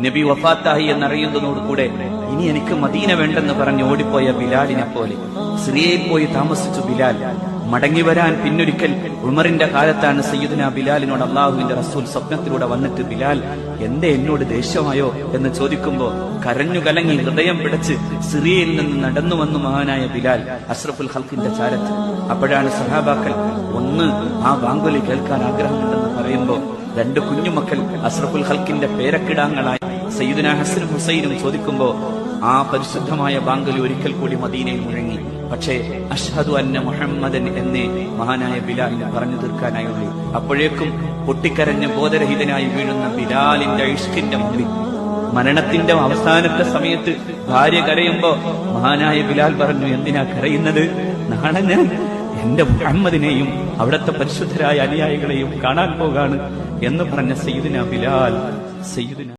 നബി വഫാത്തായി എന്നറിയുന്നതോടുകൂടെ ഇനി എനിക്ക് മദീന വേണ്ടെന്ന് പറഞ്ഞ് ഓടിപ്പോയ ബിലാലിനെ പോലെ സിറിയയിൽ പോയി താമസിച്ചു ബിലാൽ. മടങ്ങി വരാൻ പിന്നൊരിക്കൽ ഉമറിന്റെ കാലത്താണ് സയ്യിദുനാ ബിലാലിനോട് അള്ളാഹുവിന്റെ റസൂൽ സ്വപ്നത്തിലൂടെ വന്നിട്ട്, ബിലാൽ എന്തേ എന്നോട് ദേഷ്യമായോ എന്ന് ചോദിക്കുമ്പോ കരഞ്ഞു കലങ്ങി ഹൃദയം പിടച്ച് സിറിയയിൽ നിന്ന് നടന്നു വന്നു മഹാനായ ബിലാൽ അഷ്റഫുൽ ഖൽഖിന്റെ ചാരത്ത്. അപ്പോഴാണ് സഹാബാക്കൾ ഒന്ന് ആ ബാങ്കുലി കേൾക്കാൻ ആഗ്രഹമുണ്ടെന്ന് പറയുമ്പോ രണ്ട് കുഞ്ഞുമക്കൾ അഷ്റഫുൽ ഖൽഖിന്റെ പേരക്കിടാങ്ങളായ സയ്യിദുനാ ഹസനും ഹുസൈനും ചോദിക്കുമ്പോ ആ പരിശുദ്ധമായ ബാങ്കുലി ഒരിക്കൽ കൂടി മദീനയിൽ മുഴങ്ങി. പക്ഷേ അഷ്ഹദു അന്ന മുഹമ്മദൻ എന്നേ മഹാനായ ബിലാലിനെ പറഞ്ഞു തീർക്കാനായുള്ളൂ. അപ്പോഴേക്കും പൊട്ടിക്കരഞ്ഞ് ബോധരഹിതനായി വീഴുന്ന ബിലാലിന്റെ ഇഷ്കിന്റെ മുമ്പിൽ മരണത്തിന്റെ അവസാനത്തെ സമയത്ത് ഭാര്യ കരയുമ്പോ മഹാനായ ബിലാൽ പറഞ്ഞു, എന്തിനാ കരയുന്നത്? നാളെ ഞാൻ എന്റെ മുഹമ്മദിനെയും അവിടുത്തെ പരിശുദ്ധരായ അനുയായികളെയും കാണാൻ പോകാണ് എന്ന് പറഞ്ഞ സയ്യിദുനാ ബിലാൽ.